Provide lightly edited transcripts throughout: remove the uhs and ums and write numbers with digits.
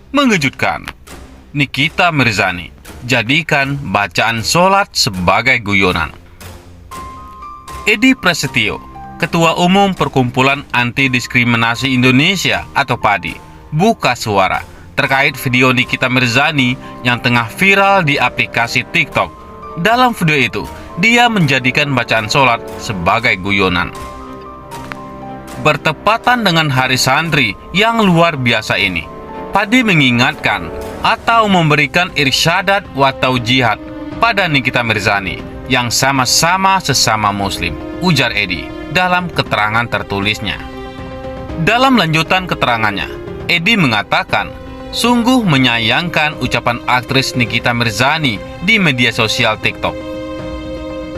Mengejutkan, Nikita Mirzani jadikan bacaan sholat sebagai guyonan. Edi Prasetyo, Ketua Umum Perkumpulan Anti Diskriminasi Indonesia atau PADI, buka suara terkait video Nikita Mirzani yang tengah viral di aplikasi TikTok. Dalam video itu, dia menjadikan bacaan sholat sebagai guyonan. Bertepatan dengan Hari Santri yang luar biasa ini, PADI mengingatkan atau memberikan irsyadat wa taujihat pada Nikita Mirzani yang sama-sama sesama muslim, ujar Edi dalam keterangan tertulisnya. Dalam lanjutan keterangannya, Edi mengatakan sungguh menyayangkan ucapan aktris Nikita Mirzani di media sosial TikTok.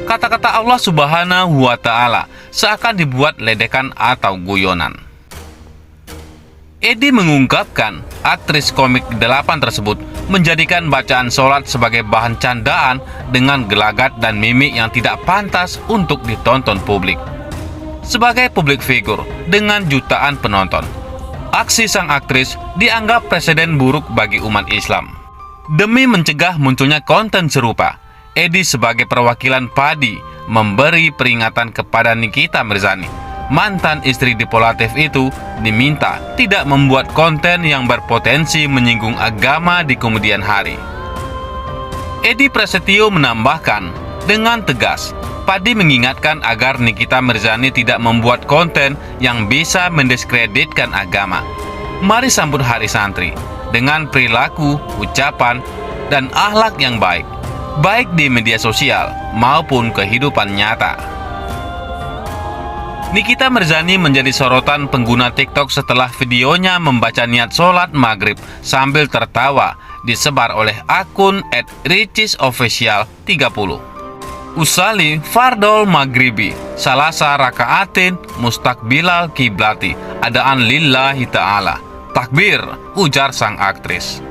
Kata-kata Allah Subhanahu wa Ta'ala seakan dibuat ledekan atau guyonan. Edi mengungkapkan aktris komik 8 tersebut menjadikan bacaan sholat sebagai bahan candaan dengan gelagat dan mimik yang tidak pantas untuk ditonton publik. Sebagai publik figur dengan jutaan penonton, aksi sang aktris dianggap presiden buruk bagi umat Islam. Demi mencegah munculnya konten serupa, Edi sebagai perwakilan PADI memberi peringatan kepada Nikita Mirzani. Mantan istri diplomatif itu diminta tidak membuat konten yang berpotensi menyinggung agama di kemudian hari. Edi Prasetyo menambahkan dengan tegas, PADI mengingatkan agar Nikita Mirzani tidak membuat konten yang bisa mendiskreditkan agama. Mari sambut Hari Santri dengan perilaku, ucapan, dan akhlak yang baik, baik di media sosial maupun kehidupan nyata. Nikita Mirzani menjadi sorotan pengguna TikTok setelah videonya membaca niat sholat maghrib sambil tertawa disebar oleh akun @richisofficial30. Usali fardol maghribi salasa rakaatin mustakbilal kiblati adaan lillahi ta'ala. Takbir, ujar sang aktris.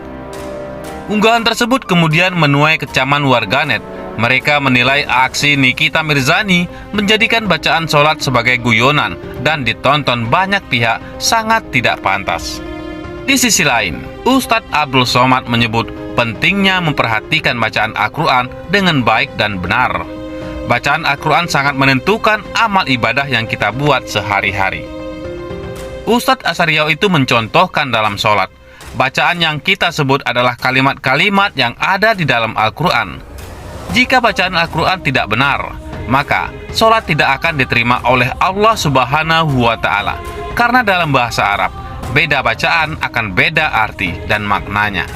Unggahan tersebut kemudian menuai kecaman warganet. Mereka menilai aksi Nikita Mirzani menjadikan bacaan sholat sebagai guyonan dan ditonton banyak pihak sangat tidak pantas. Di sisi lain, Ustadz Abdul Somad menyebut pentingnya memperhatikan bacaan Al-Quran dengan baik dan benar. Bacaan Al-Quran sangat menentukan amal ibadah yang kita buat sehari-hari. Ustadz Asariau itu mencontohkan dalam sholat, bacaan yang kita sebut adalah kalimat-kalimat yang ada di dalam Al-Quran. Jika bacaan Al-Quran tidak benar, maka sholat tidak akan diterima oleh Allah Subhanahu wa Ta'ala. Karena dalam bahasa Arab, beda bacaan akan beda arti dan maknanya.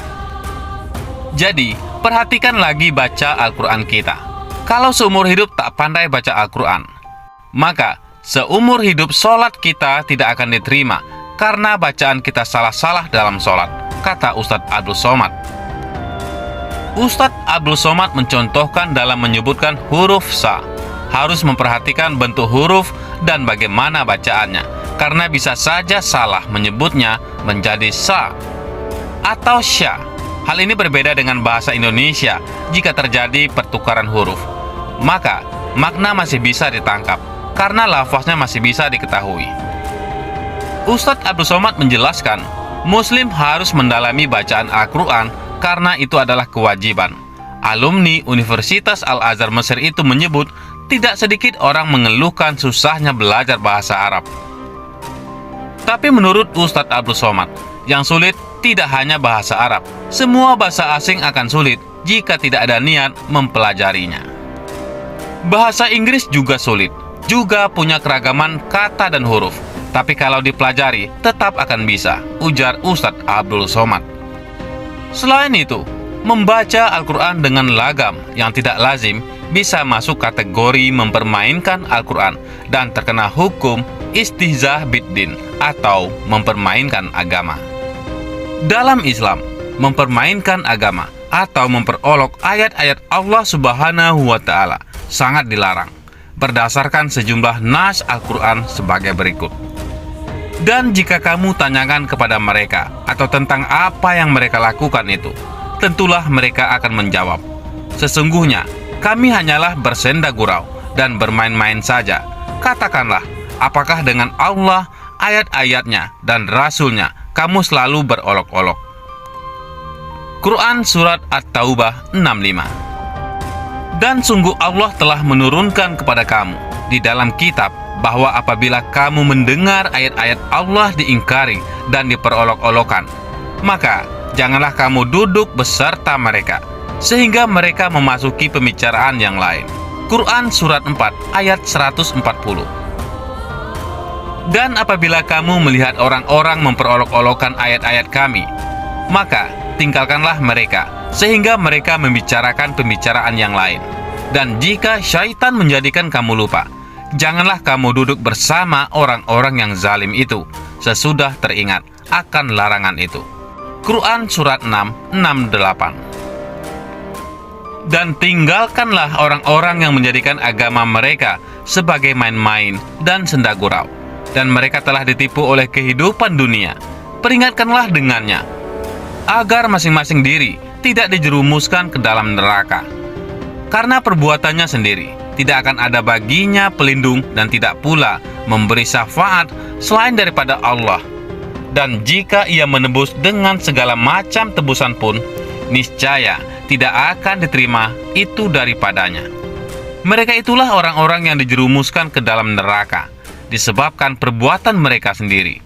Jadi, perhatikan lagi baca Al-Quran kita. Kalau seumur hidup tak pandai baca Al-Quran, maka seumur hidup sholat kita tidak akan diterima karena bacaan kita salah-salah dalam sholat, kata Ustadz Abdul Somad. Ustadz Abdul Somad mencontohkan dalam menyebutkan huruf sa. Harus memperhatikan bentuk huruf dan bagaimana bacaannya, karena bisa saja salah menyebutnya menjadi sa atau sya. Hal ini berbeda dengan bahasa Indonesia. Jika terjadi pertukaran huruf, maka makna masih bisa ditangkap, karena lafaznya masih bisa diketahui. Ustadz Abdul Somad menjelaskan, Muslim harus mendalami bacaan Al-Quran karena itu adalah kewajiban. Alumni Universitas Al-Azhar Mesir itu menyebut tidak sedikit orang mengeluhkan susahnya belajar bahasa Arab. Tapi menurut Ustadz Abdul Somad, yang sulit tidak hanya bahasa Arab, semua bahasa asing akan sulit jika tidak ada niat mempelajarinya. Bahasa Inggris juga sulit, juga punya keragaman kata dan huruf, tapi kalau dipelajari tetap akan bisa, ujar Ustadz Abdul Somad. Selain itu, membaca Al-Quran dengan lagam yang tidak lazim bisa masuk kategori mempermainkan Al-Quran dan terkena hukum istihzah biddin atau mempermainkan agama. Dalam Islam, mempermainkan agama atau memperolok ayat-ayat Allah Subhanahu wa Ta'ala sangat dilarang berdasarkan sejumlah nas Al-Quran sebagai berikut. Dan jika kamu tanyakan kepada mereka atau tentang apa yang mereka lakukan itu, tentulah mereka akan menjawab, sesungguhnya kami hanyalah bersenda gurau dan bermain-main saja. Katakanlah, apakah dengan Allah, ayat-ayatnya, dan Rasulnya kamu selalu berolok-olok? Quran Surat At-Taubah 65. Dan sungguh Allah telah menurunkan kepada kamu di dalam kitab bahwa apabila kamu mendengar ayat-ayat Allah diingkari dan diperolok-olokan, maka janganlah kamu duduk beserta mereka, sehingga mereka memasuki pembicaraan yang lain. Quran Surat 4 ayat 140. Dan apabila kamu melihat orang-orang memperolok-olokkan ayat-ayat kami, maka tinggalkanlah mereka, sehingga mereka membicarakan pembicaraan yang lain. Dan jika syaitan menjadikan kamu lupa, janganlah kamu duduk bersama orang-orang yang zalim itu, sesudah teringat akan larangan itu. Quran Surat 6, 6-8. Dan tinggalkanlah orang-orang yang menjadikan agama mereka sebagai main-main dan senda gurau, dan mereka telah ditipu oleh kehidupan dunia. Peringatkanlah dengannya, agar masing-masing diri tidak dijerumuskan ke dalam neraka. Karena perbuatannya sendiri, tidak akan ada baginya pelindung dan tidak pula memberi syafaat selain daripada Allah. Dan jika ia menebus dengan segala macam tebusan pun, niscaya tidak akan diterima itu daripadanya. Mereka itulah orang-orang yang dijerumuskan ke dalam neraka disebabkan perbuatan mereka sendiri.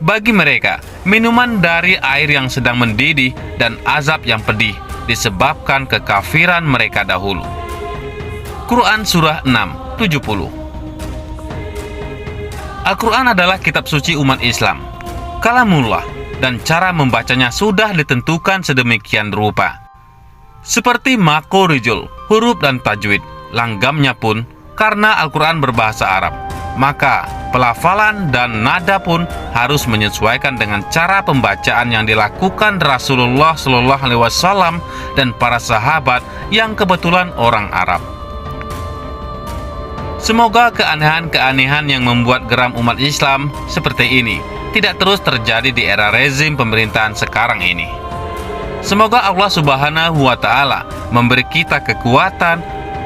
Bagi mereka, minuman dari air yang sedang mendidih dan azab yang pedih disebabkan kekafiran mereka dahulu. Quran Surah 6, 70. Al-Quran adalah kitab suci umat Islam, kalamullah, dan cara membacanya sudah ditentukan sedemikian rupa. Seperti makhorijul, huruf dan tajwid, langgamnya pun karena Al-Quran berbahasa Arab, maka pelafalan dan nada pun harus menyesuaikan dengan cara pembacaan yang dilakukan Rasulullah SAW dan para sahabat yang kebetulan orang Arab. Semoga keanehan-keanehan yang membuat geram umat Islam seperti ini tidak terus terjadi di era rezim pemerintahan sekarang ini. Semoga Allah Subhanahu wa Ta'ala memberi kita kekuatan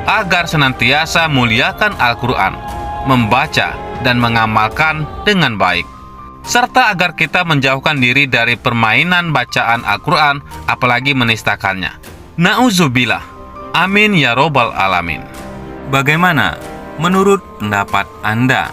agar senantiasa muliakan Al-Quran, membaca dan mengamalkan dengan baik, serta agar kita menjauhkan diri dari permainan bacaan Al-Quran, apalagi menistakannya. Na'udzubillah. Amin ya robbal alamin. Bagaimana menurut pendapat Anda?